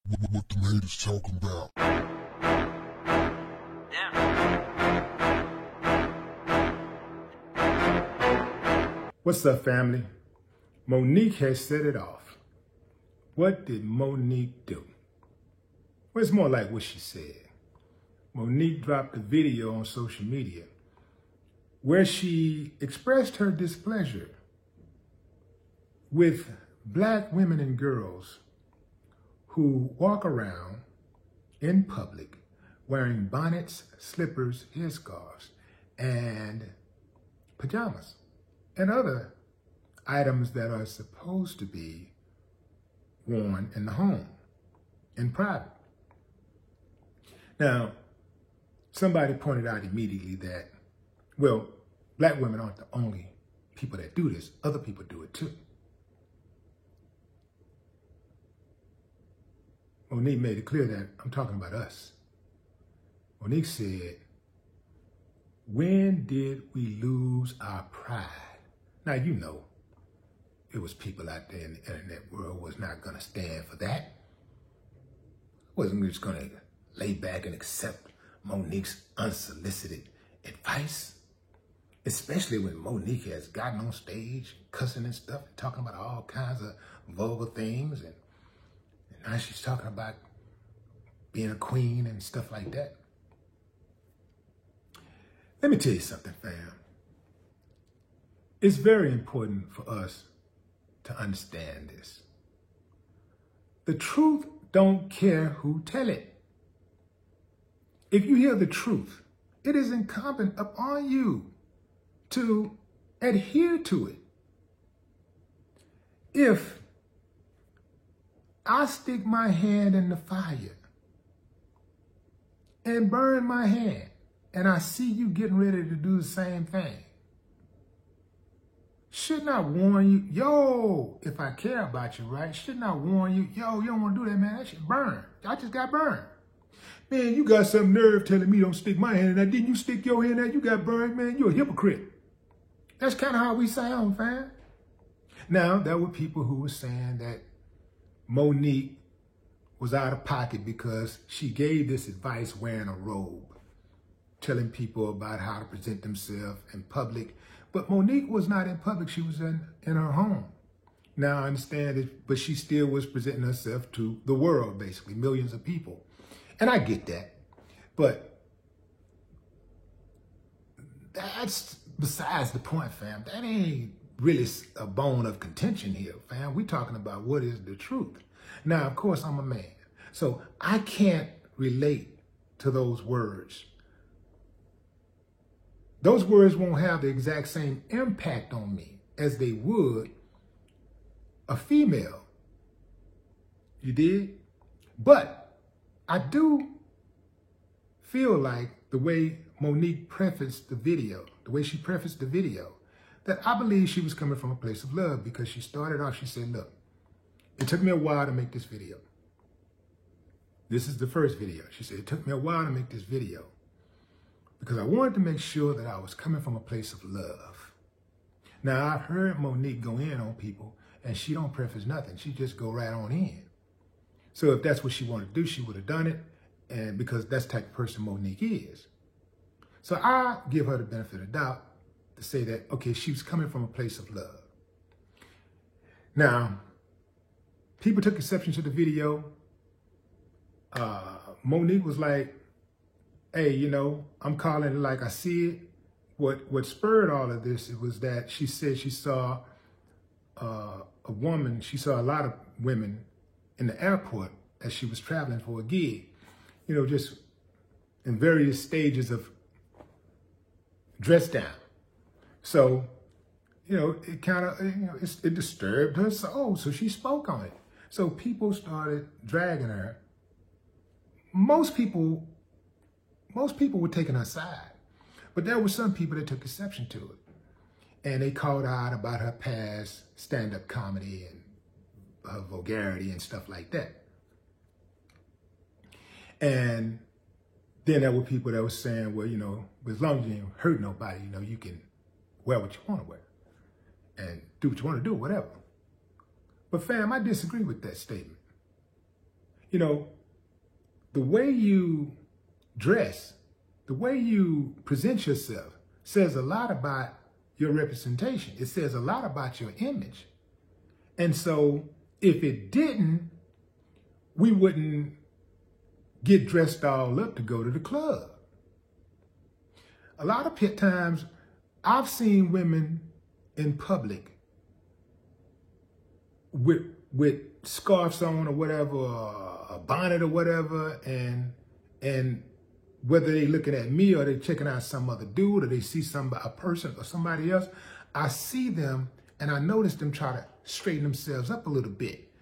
What the haters talking about? What's up, family? Monique has set it off. What did Monique do? Well, it's more like what she said. Monique dropped a video on social media where she expressed her displeasure with black women and girls who walk around in public wearing bonnets, slippers, headscarves, and pajamas, and other items that are supposed to be worn in the home, in private. Now, somebody pointed out immediately that, well, black women aren't the only people that do this. Other people do it too. Monique made it clear that I'm talking about us. Monique said, when did we lose our pride? Now, you know, it was people out there in the internet world was not going to stand for that. Wasn't just going to lay back and accept Monique's unsolicited advice, especially when Monique has gotten on stage cussing and stuff, and talking about all kinds of vulgar things, and now she's talking about being a queen and stuff like that. Let me tell you something, fam. It's very important for us to understand this. The truth don't care who tell it. If you hear the truth, it is incumbent upon you to adhere to it. If I stick my hand in the fire and burn my hand, and I see you getting ready to do the same thing, shouldn't I warn you, yo, if I care about you, right? Shouldn't I warn you, yo, you don't want to do that, man. That shit burn. I just got burned. Man, you got some nerve telling me don't stick my hand in that. Didn't you stick your hand in that? You got burned, man. You're a hypocrite. That's kind of how we sound, fam. Now, there were people who were saying that Monique was out of pocket because she gave this advice wearing a robe, telling people about how to present themselves in public. But Monique was not in public. She was in her home. Now, I understand it, but she still was presenting herself to the world, basically, millions of people. And I get that. But that's besides the point, fam. That ain't really a bone of contention here, fam. We're talking about what is the truth. Now, of course, I'm a man, so I can't relate to those words. Those words won't have the exact same impact on me as they would a female. You did? But I do feel like the way Monique prefaced the video, that I believe she was coming from a place of love, because she started off, she said, look, it took me a while to make this video. This is the first video. She said, it took me a while to make this video because I wanted to make sure that I was coming from a place of love. Now, I've heard Monique go in on people and she don't preface nothing. She just go right on in. So if that's what she wanted to do, she would have done it, and because that's the type of person Monique is. So I give her the benefit of the doubt to say that, okay, she was coming from a place of love. Now, people took exception to the video. Monique was like, hey, you know, I'm calling it like I see it. What spurred all of this, it was that she said she saw a woman, she saw a lot of women in the airport as she was traveling for a gig, you know, just in various stages of dress down. So, you know, it kind of, you know, it disturbed her soul. So she spoke on it. So people started dragging her. Most people were taking her side, but there were some people that took exception to it. And they called her out about her past stand-up comedy and her vulgarity and stuff like that. And then there were people that were saying, well, you know, as long as you ain't hurt nobody, you know, you can wear what you want to wear and do what you want to do, whatever. But fam, I disagree with that statement. You know, the way you dress, the way you present yourself says a lot about your representation. It says a lot about your image. And so if it didn't, we wouldn't get dressed all up to go to the club. A lot of times I've seen women in public with scarves on or whatever, or a bonnet or whatever, and whether they looking at me or they checking out some other dude or they see a person or somebody else, I see them and I notice them try to straighten themselves up a little bit.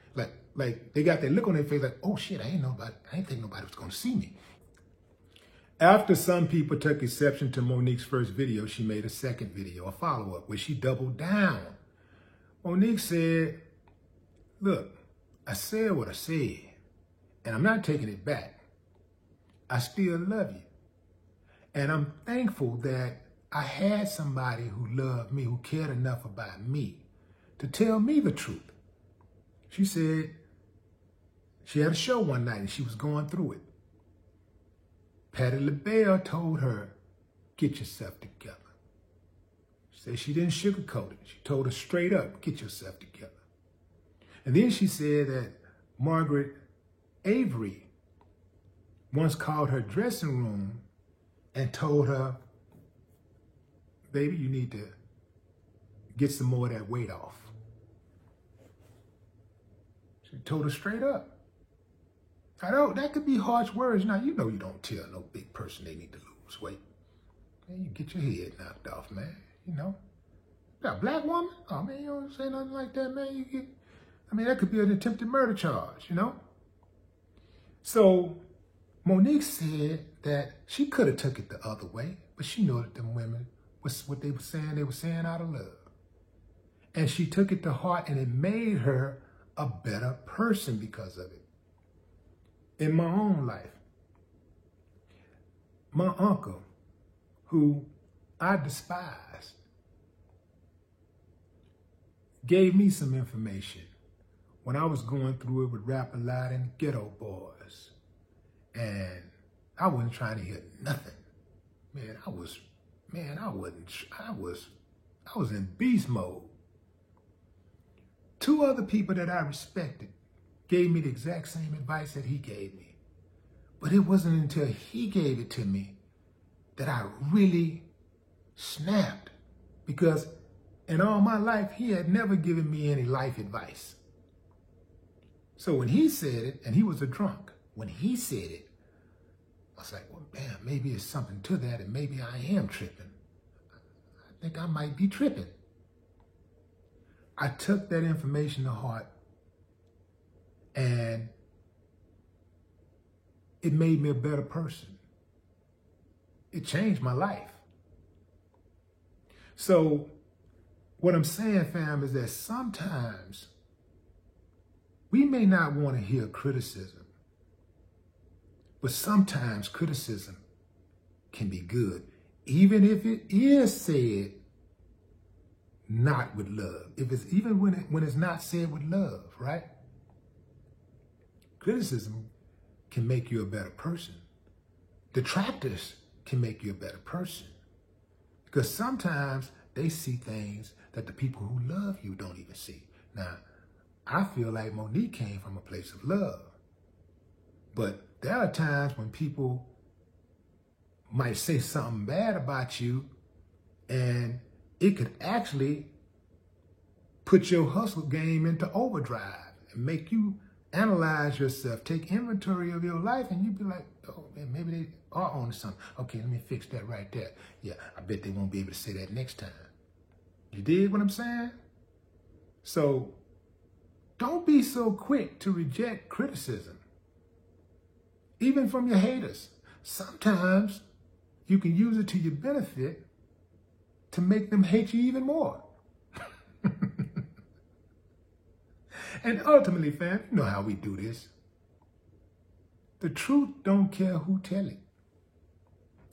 Like they got that look on their face like, oh shit, I ain't think nobody was gonna see me. After some people took exception to Monique's first video, she made a second video, a follow-up, where she doubled down. Monique said, look, I said what I said, and I'm not taking it back. I still love you. And I'm thankful that I had somebody who loved me, who cared enough about me to tell me the truth. She said she had a show one night and she was going through it. Patti LaBelle told her, get yourself together. She said she didn't sugarcoat it. She told her straight up, get yourself together. And then she said that Margaret Avery once called her dressing room and told her, baby, you need to get some more of that weight off. She told her straight up. I know that could be harsh words. Now, you know you don't tell no big person they need to lose weight. Man, you get your head knocked off, man. You know? That black woman? Oh, man, you don't say nothing like that, man. That could be an attempted murder charge, you know? So, Monique said that she could have took it the other way, but she knew that them women was what they were saying out of love. And she took it to heart, and it made her a better person because of it. In my own life, my uncle, who I despised, gave me some information when I was going through it with Rap-A-Lot and Ghetto Boys. And I wasn't trying to hear nothing. Man, I was in beast mode. Two other people that I respected gave me the exact same advice that he gave me. But it wasn't until he gave it to me that I really snapped, because in all my life, he had never given me any life advice. So when he said it, and he was a drunk, when he said it, I was like, well, damn, maybe it's something to that, and maybe I am tripping. I think I might be tripping. I took that information to heart, and it made me a better person. It changed my life. So what I'm saying, fam, is that sometimes we may not want to hear criticism, but sometimes criticism can be good, even if it is said not with love. Even when it's not said with love, right? Criticism can make you a better person. Detractors can make you a better person. Because sometimes they see things that the people who love you don't even see. Now, I feel like Monique came from a place of love. But there are times when people might say something bad about you, and it could actually put your hustle game into overdrive and make you analyze yourself, take inventory of your life, and you be like, oh, man, maybe they are on to something. Okay, let me fix that right there. Yeah, I bet they won't be able to say that next time. You dig what I'm saying? So don't be so quick to reject criticism, even from your haters. Sometimes you can use it to your benefit to make them hate you even more. And ultimately, fam, you know how we do this. The truth don't care who tell it.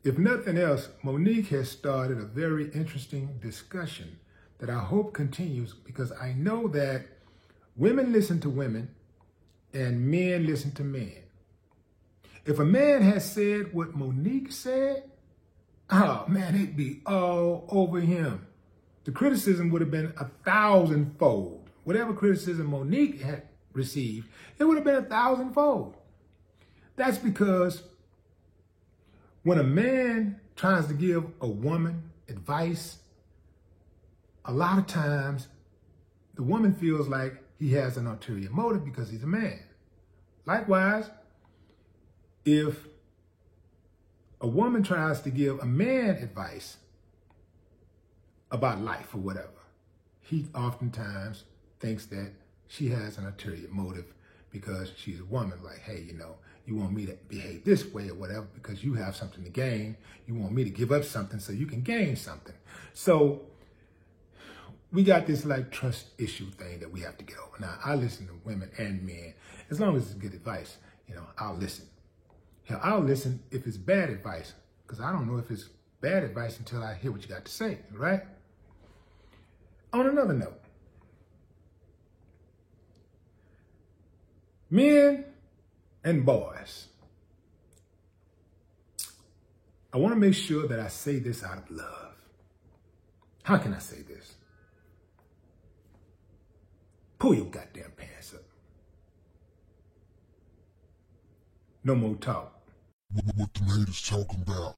If nothing else, Monique has started a very interesting discussion that I hope continues, because I know that women listen to women, and men listen to men. If a man had said what Monique said, oh man, it'd be all over him. The criticism would have been 1,000-fold. Whatever criticism Monique had received, it would have been 1,000-fold. That's because when a man tries to give a woman advice, a lot of times the woman feels like he has an ulterior motive because he's a man. Likewise, if a woman tries to give a man advice about life or whatever, he oftentimes thinks that she has an ulterior motive because she's a woman. Like, hey, you know, you want me to behave this way or whatever because you have something to gain. You want me to give up something so you can gain something. So we got this like trust issue thing that we have to get over. Now, I listen to women and men. As long as it's good advice, you know, I'll listen. Hell, I'll listen if it's bad advice, because I don't know if it's bad advice until I hear what you got to say, right? On another note, men and boys, I want to make sure that I say this out of love. How can I say this? Pull your goddamn pants up. No more talk. What the haters talking about?